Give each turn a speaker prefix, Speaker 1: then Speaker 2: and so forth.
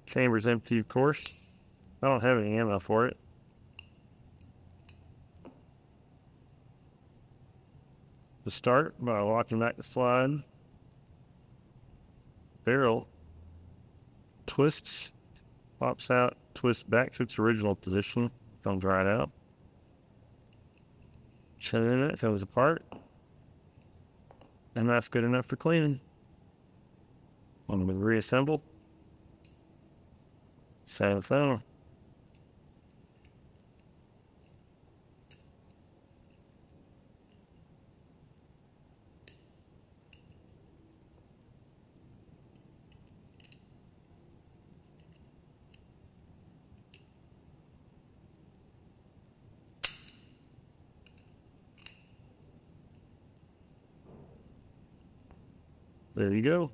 Speaker 1: Chamber's empty, of course. I don't have any ammo for it. To start by locking back the slide. Barrel twists, pops out, twists back to its original position, comes right out. Shut it in, it comes apart. And that's good enough for cleaning. I'm going to reassemble. Same thing. There you go.